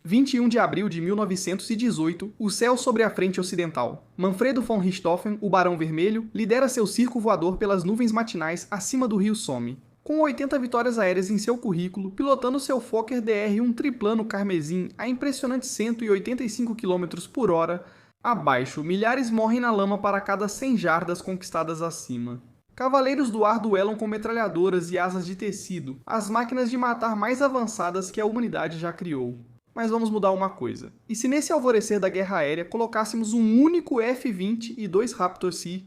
21 de abril de 1918, o céu sobre a frente ocidental. Manfredo von Richthofen, o Barão Vermelho, lidera seu circo voador pelas nuvens matinais acima do rio Somme. Com 80 vitórias aéreas em seu currículo, pilotando seu Fokker DR-1 triplano carmesim a impressionantes 185 km por hora, abaixo, milhares morrem na lama para cada 100 jardas conquistadas acima. Cavaleiros do ar duelam com metralhadoras e asas de tecido, as máquinas de matar mais avançadas que a humanidade já criou. Mas vamos mudar uma coisa. E se nesse alvorecer da guerra aérea colocássemos um único F-20 e 2 Raptor C?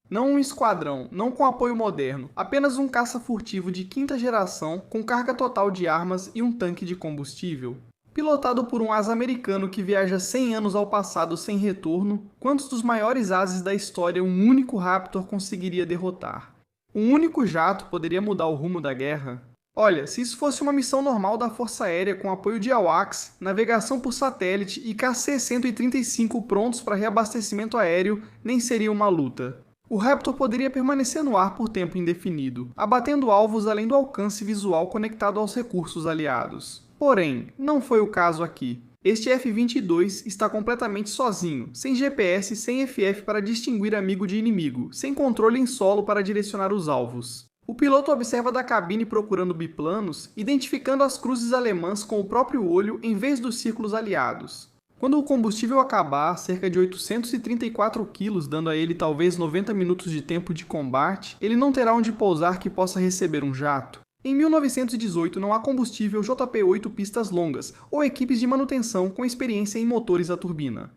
Não um esquadrão, não com apoio moderno, apenas um caça furtivo de quinta geração com carga total de armas e um tanque de combustível. Pilotado por um asa americano que viaja 100 anos ao passado sem retorno, quantos dos maiores ases da história um único Raptor conseguiria derrotar? Um único jato poderia mudar o rumo da guerra? Olha, se isso fosse uma missão normal da Força Aérea com apoio de AWACS, navegação por satélite e KC-135 prontos para reabastecimento aéreo, nem seria uma luta. O Raptor poderia permanecer no ar por tempo indefinido, abatendo alvos além do alcance visual conectado aos recursos aliados. Porém, não foi o caso aqui. Este F-22 está completamente sozinho, sem GPS, sem FF para distinguir amigo de inimigo, sem controle em solo para direcionar os alvos. O piloto observa da cabine procurando biplanos, identificando as cruzes alemãs com o próprio olho em vez dos círculos aliados. Quando o combustível acabar, cerca de 834 kg, dando a ele talvez 90 minutos de tempo de combate, ele não terá onde pousar que possa receber um jato. Em 1918 não há combustível JP-8 pistas longas, ou equipes de manutenção com experiência em motores a turbina.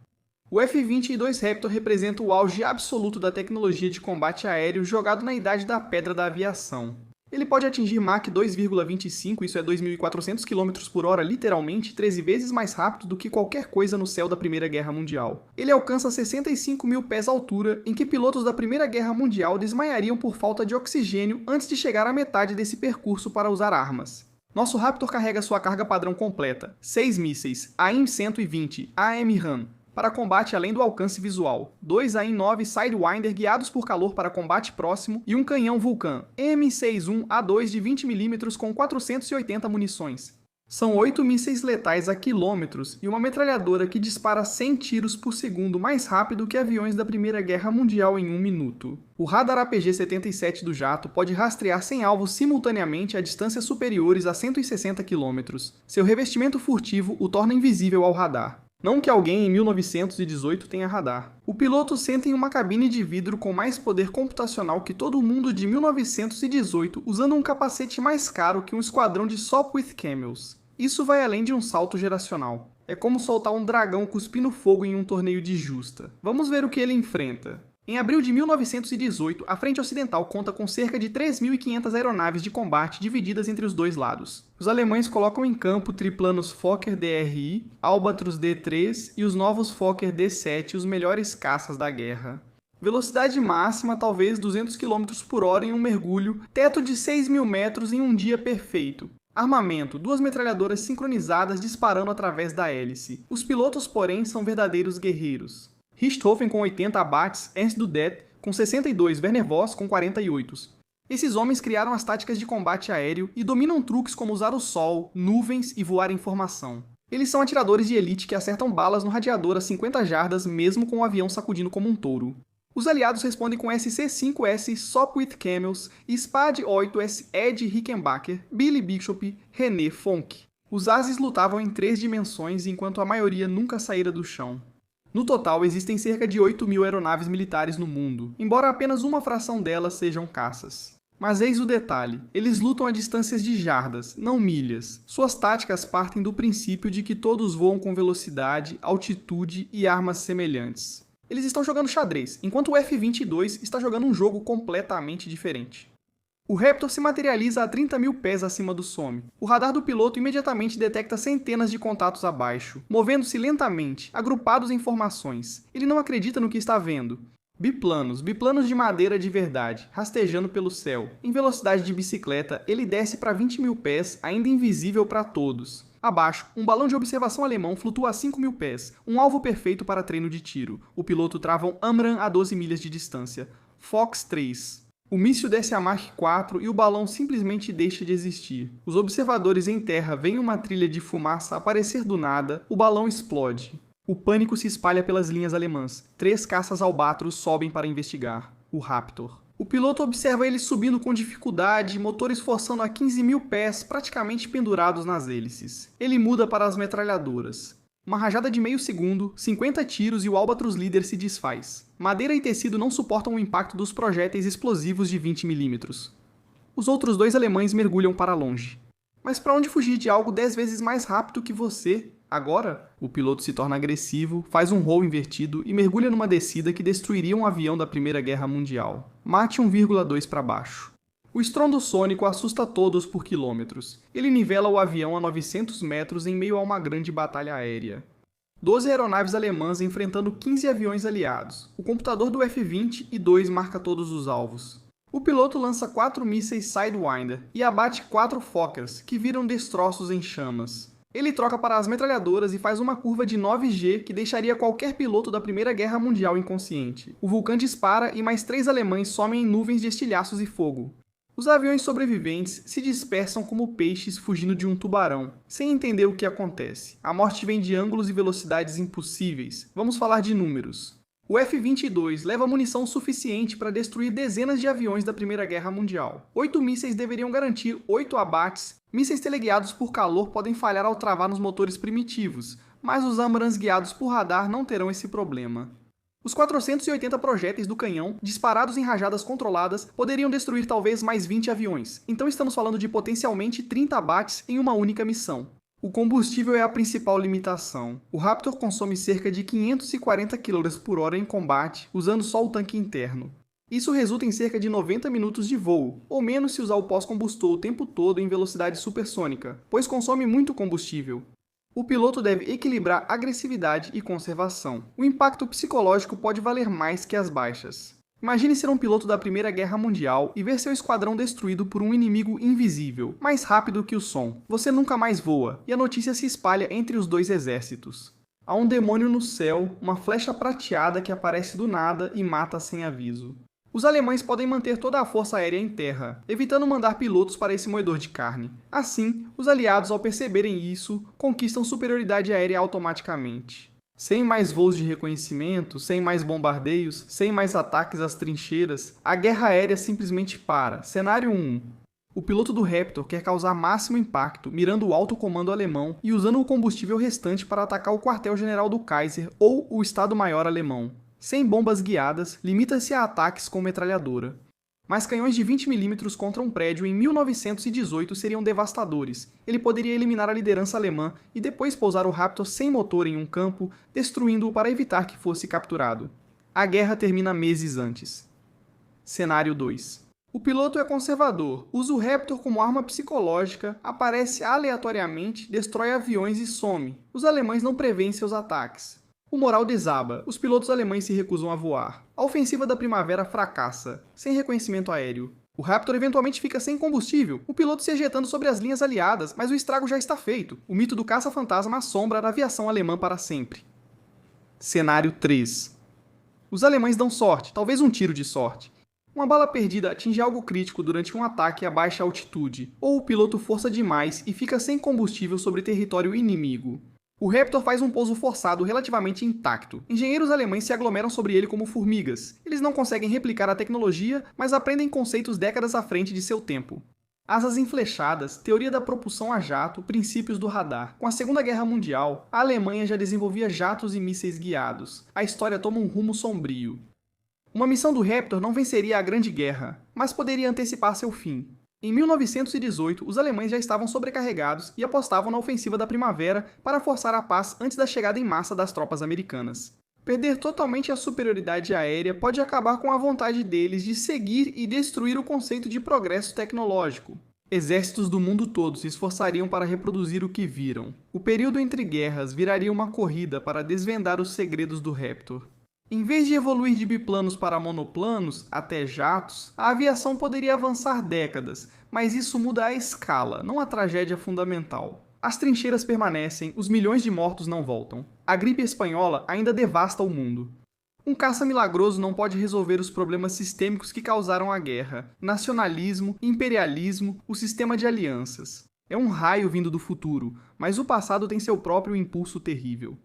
O F-22 Raptor representa o auge absoluto da tecnologia de combate aéreo jogado na idade da pedra da aviação. Ele pode atingir Mach 2,25, isso é 2.400 km por hora, literalmente 13 vezes mais rápido do que qualquer coisa no céu da Primeira Guerra Mundial. Ele alcança 65 mil pés de altura, em que pilotos da Primeira Guerra Mundial desmaiariam por falta de oxigênio antes de chegar à metade desse percurso para usar armas. Nosso Raptor carrega sua carga padrão completa, 6 mísseis AIM-120 AMRAAM, para combate além do alcance visual, 2 AIM-9 Sidewinder guiados por calor para combate próximo e um canhão Vulcan M61A2 de 20mm com 480 munições. São 8 mísseis letais a quilômetros e uma metralhadora que dispara 100 tiros por segundo mais rápido que aviões da Primeira Guerra Mundial em 1 minuto. O radar APG-77 do jato pode rastrear 100 alvos simultaneamente a distâncias superiores a 160 km. Seu revestimento furtivo o torna invisível ao radar. Não que alguém em 1918 tenha radar. O piloto senta em uma cabine de vidro com mais poder computacional que todo mundo de 1918, usando um capacete mais caro que um esquadrão de Sopwith Camels. Isso vai além de um salto geracional. É como soltar um dragão cuspindo fogo em um torneio de justa. Vamos ver o que ele enfrenta. Em abril de 1918, a frente ocidental conta com cerca de 3.500 aeronaves de combate divididas entre os dois lados. Os alemães colocam em campo triplanos Fokker DRI, Albatros D3 e os novos Fokker D7, os melhores caças da guerra. Velocidade máxima talvez 200 km por hora em um mergulho, teto de 6.000 metros em um dia perfeito. Armamento, 2 metralhadoras sincronizadas disparando através da hélice. Os pilotos, porém, são verdadeiros guerreiros. Richthofen com 80 abates, Ernst Dudet com 62, Werner Voss com 48. Esses homens criaram as táticas de combate aéreo e dominam truques como usar o sol, nuvens e voar em formação. Eles são atiradores de elite que acertam balas no radiador a 50 jardas mesmo com o avião sacudindo como um touro. Os aliados respondem com SC-5S Sopwith Camels e Spad-8S Ed Rickenbacker, Billy Bishop, René Fonck. Os ases lutavam em 3 dimensões enquanto a maioria nunca saíra do chão. No total, existem cerca de 8.000 aeronaves militares no mundo, embora apenas uma fração delas sejam caças. Mas eis o detalhe, eles lutam a distâncias de jardas, não milhas. Suas táticas partem do princípio de que todos voam com velocidade, altitude e armas semelhantes. Eles estão jogando xadrez, enquanto o F-22 está jogando um jogo completamente diferente. O Raptor se materializa a 30.000 pés acima do Somme. O radar do piloto imediatamente detecta centenas de contatos abaixo, movendo-se lentamente, agrupados em formações. Ele não acredita no que está vendo. Biplanos de madeira de verdade, rastejando pelo céu. Em velocidade de bicicleta, ele desce para 20.000 pés, ainda invisível para todos. Abaixo, um balão de observação alemão flutua a 5.000 pés, um alvo perfeito para treino de tiro. O piloto trava um AMRAAM a 12 milhas de distância. Fox 3. O míssil desce a Mach 4 e o balão simplesmente deixa de existir. Os observadores em terra veem uma trilha de fumaça aparecer do nada, o balão explode. O pânico se espalha pelas linhas alemãs. 3 caças Albatros sobem para investigar. O Raptor. O piloto observa ele subindo com dificuldade, motores forçando a 15.000 pés, praticamente pendurados nas hélices. Ele muda para as metralhadoras. Uma rajada de meio segundo, 50 tiros e o Albatros líder se desfaz. Madeira e tecido não suportam o impacto dos projéteis explosivos de 20 mm. Os outros 2 alemães mergulham para longe. Mas para onde fugir de algo 10 vezes mais rápido que você? Agora, o piloto se torna agressivo, faz um roll invertido e mergulha numa descida que destruiria um avião da Primeira Guerra Mundial. Mach 1,2 para baixo. O estrondo sônico assusta todos por quilômetros. Ele nivela o avião a 900 metros em meio a uma grande batalha aérea. 12 aeronaves alemãs enfrentando 15 aviões aliados. O computador do F-22 marca todos os alvos. O piloto lança 4 mísseis Sidewinder e abate 4 Fokkers, que viram destroços em chamas. Ele troca para as metralhadoras e faz uma curva de 9G que deixaria qualquer piloto da Primeira Guerra Mundial inconsciente. O Vulcan dispara e mais 3 alemães somem em nuvens de estilhaços e fogo. Os aviões sobreviventes se dispersam como peixes fugindo de um tubarão, sem entender o que acontece. A morte vem de ângulos e velocidades impossíveis. Vamos falar de números. O F-22 leva munição suficiente para destruir dezenas de aviões da Primeira Guerra Mundial. 8 mísseis deveriam garantir 8 abates. Mísseis teleguiados por calor podem falhar ao travar nos motores primitivos, mas os Amrams guiados por radar não terão esse problema. Os 480 projéteis do canhão, disparados em rajadas controladas, poderiam destruir talvez mais 20 aviões, então estamos falando de potencialmente 30 abates em uma única missão. O combustível é a principal limitação. O Raptor consome cerca de 540 km/h em combate, usando só o tanque interno. Isso resulta em cerca de 90 minutos de voo, ou menos se usar o pós-combustor o tempo todo em velocidade supersônica, pois consome muito combustível. O piloto deve equilibrar agressividade e conservação. O impacto psicológico pode valer mais que as baixas. Imagine ser um piloto da Primeira Guerra Mundial e ver seu esquadrão destruído por um inimigo invisível, mais rápido que o som. Você nunca mais voa, e a notícia se espalha entre os 2 exércitos. Há um demônio no céu, uma flecha prateada que aparece do nada e mata sem aviso. Os alemães podem manter toda a força aérea em terra, evitando mandar pilotos para esse moedor de carne. Assim, os aliados, ao perceberem isso, conquistam superioridade aérea automaticamente. Sem mais voos de reconhecimento, sem mais bombardeios, sem mais ataques às trincheiras, a guerra aérea simplesmente para. Cenário 1. O piloto do Raptor quer causar máximo impacto, mirando o alto comando alemão e usando o combustível restante para atacar o quartel-general do Kaiser ou o Estado-Maior alemão. Sem bombas guiadas, limita-se a ataques com metralhadora. Mas canhões de 20 mm contra um prédio em 1918 seriam devastadores. Ele poderia eliminar a liderança alemã e depois pousar o Raptor sem motor em um campo, destruindo-o para evitar que fosse capturado. A guerra termina meses antes. Cenário 2. O piloto é conservador, usa o Raptor como arma psicológica, aparece aleatoriamente, destrói aviões e some. Os alemães não prevêem seus ataques. O moral desaba, os pilotos alemães se recusam a voar. A ofensiva da primavera fracassa, sem reconhecimento aéreo. O Raptor eventualmente fica sem combustível, o piloto se ejetando sobre as linhas aliadas, mas o estrago já está feito. O mito do caça-fantasma assombra a aviação alemã para sempre. Cenário 3. Os alemães dão sorte, talvez um tiro de sorte. Uma bala perdida atinge algo crítico durante um ataque a baixa altitude, ou o piloto força demais e fica sem combustível sobre território inimigo. O Raptor faz um pouso forçado relativamente intacto. Engenheiros alemães se aglomeram sobre ele como formigas. Eles não conseguem replicar a tecnologia, mas aprendem conceitos décadas à frente de seu tempo. Asas enflechadas, teoria da propulsão a jato, princípios do radar. Com a Segunda Guerra Mundial, a Alemanha já desenvolvia jatos e mísseis guiados. A história toma um rumo sombrio. Uma missão do Raptor não venceria a Grande Guerra, mas poderia antecipar seu fim. Em 1918, os alemães já estavam sobrecarregados e apostavam na ofensiva da primavera para forçar a paz antes da chegada em massa das tropas americanas. Perder totalmente a superioridade aérea pode acabar com a vontade deles de seguir e destruir o conceito de progresso tecnológico. Exércitos do mundo todo se esforçariam para reproduzir o que viram. O período entre guerras viraria uma corrida para desvendar os segredos do Raptor. Em vez de evoluir de biplanos para monoplanos, até jatos, a aviação poderia avançar décadas, mas isso muda a escala, não a tragédia fundamental. As trincheiras permanecem, os milhões de mortos não voltam. A gripe espanhola ainda devasta o mundo. Um caça milagroso não pode resolver os problemas sistêmicos que causaram a guerra: nacionalismo, imperialismo, o sistema de alianças. É um raio vindo do futuro, mas o passado tem seu próprio impulso terrível.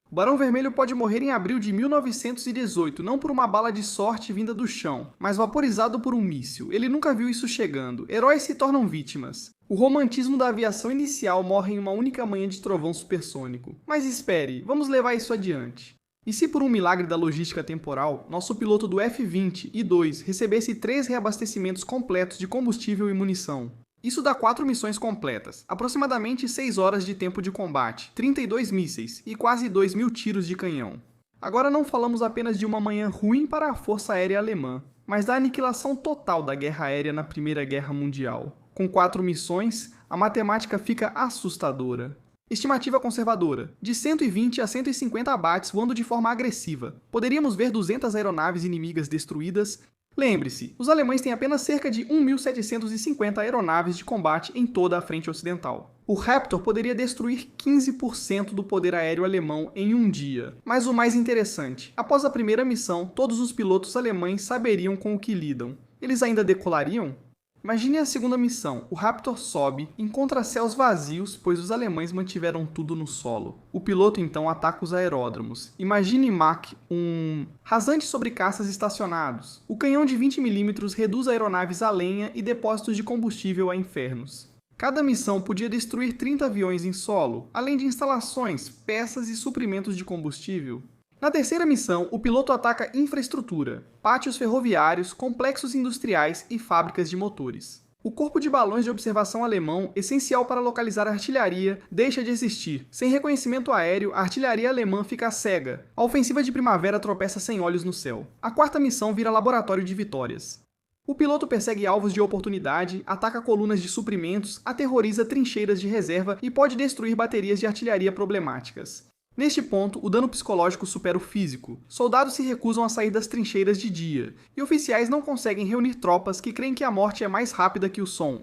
O Barão Vermelho pode morrer em abril de 1918, não por uma bala de sorte vinda do chão, mas vaporizado por um míssil. Ele nunca viu isso chegando. Heróis se tornam vítimas. O romantismo da aviação inicial morre em uma única manhã de trovão supersônico. Mas espere, vamos levar isso adiante. E se por um milagre da logística temporal, nosso piloto do F-20 e 2 recebesse 3 reabastecimentos completos de combustível e munição? Isso dá 4 missões completas, aproximadamente 6 horas de tempo de combate, 32 mísseis e quase 2.000 tiros de canhão. Agora não falamos apenas de uma manhã ruim para a Força Aérea Alemã, mas da aniquilação total da guerra aérea na Primeira Guerra Mundial. Com 4 missões, a matemática fica assustadora. Estimativa conservadora: de 120 a 150 abates voando de forma agressiva. Poderíamos ver 200 aeronaves inimigas destruídas. Lembre-se, os alemães têm apenas cerca de 1.750 aeronaves de combate em toda a frente ocidental. O Raptor poderia destruir 15% do poder aéreo alemão em um dia. Mas o mais interessante, após a primeira missão, todos os pilotos alemães saberiam com o que lidam. Eles ainda decolariam? Imagine a segunda missão. O Raptor sobe, encontra céus vazios, pois os alemães mantiveram tudo no solo. O piloto então ataca os aeródromos. Imagine Mach 1 rasante sobre caças estacionados. O canhão de 20mm reduz aeronaves a lenha e depósitos de combustível a infernos. Cada missão podia destruir 30 aviões em solo, além de instalações, peças e suprimentos de combustível. Na terceira missão, o piloto ataca infraestrutura, pátios ferroviários, complexos industriais e fábricas de motores. O corpo de balões de observação alemão, essencial para localizar a artilharia, deixa de existir. Sem reconhecimento aéreo, a artilharia alemã fica cega. A ofensiva de primavera tropeça sem olhos no céu. A quarta missão vira laboratório de vitórias. O piloto persegue alvos de oportunidade, ataca colunas de suprimentos, aterroriza trincheiras de reserva e pode destruir baterias de artilharia problemáticas. Neste ponto, o dano psicológico supera o físico. Soldados se recusam a sair das trincheiras de dia, e oficiais não conseguem reunir tropas que creem que a morte é mais rápida que o som.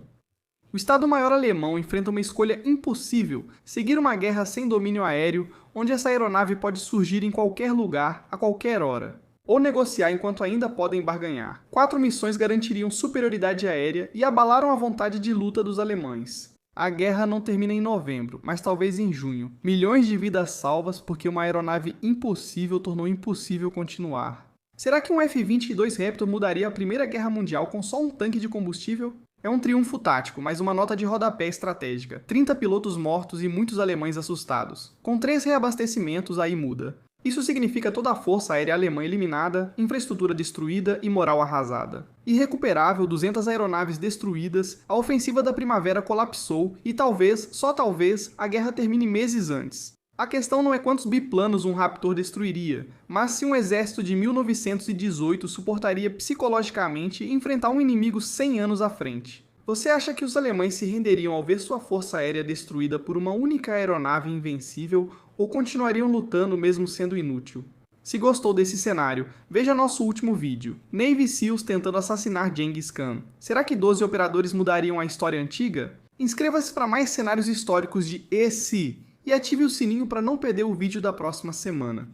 O Estado-Maior alemão enfrenta uma escolha impossível: seguir uma guerra sem domínio aéreo, onde essa aeronave pode surgir em qualquer lugar, a qualquer hora. Ou negociar enquanto ainda podem barganhar. 4 missões garantiriam superioridade aérea e abalaram a vontade de luta dos alemães. A guerra não termina em novembro, mas talvez em junho. Milhões de vidas salvas porque uma aeronave impossível tornou impossível continuar. Será que um F-22 Raptor mudaria a Primeira Guerra Mundial com só um tanque de combustível? É um triunfo tático, mas uma nota de rodapé estratégica. 30 pilotos mortos e muitos alemães assustados. Com 3 reabastecimentos, aí muda. Isso significa toda a força aérea alemã eliminada, infraestrutura destruída e moral arrasada. Irrecuperável, 200 aeronaves destruídas, a ofensiva da primavera colapsou e talvez, só talvez, a guerra termine meses antes. A questão não é quantos biplanos um Raptor destruiria, mas se um exército de 1918 suportaria psicologicamente enfrentar um inimigo 100 anos à frente. Você acha que os alemães se renderiam ao ver sua força aérea destruída por uma única aeronave invencível ou continuariam lutando mesmo sendo inútil? Se gostou desse cenário, veja nosso último vídeo, Navy SEALs tentando assassinar Genghis Khan. Será que 12 operadores mudariam a história antiga? Inscreva-se para mais cenários históricos de E se e ative o sininho para não perder o vídeo da próxima semana.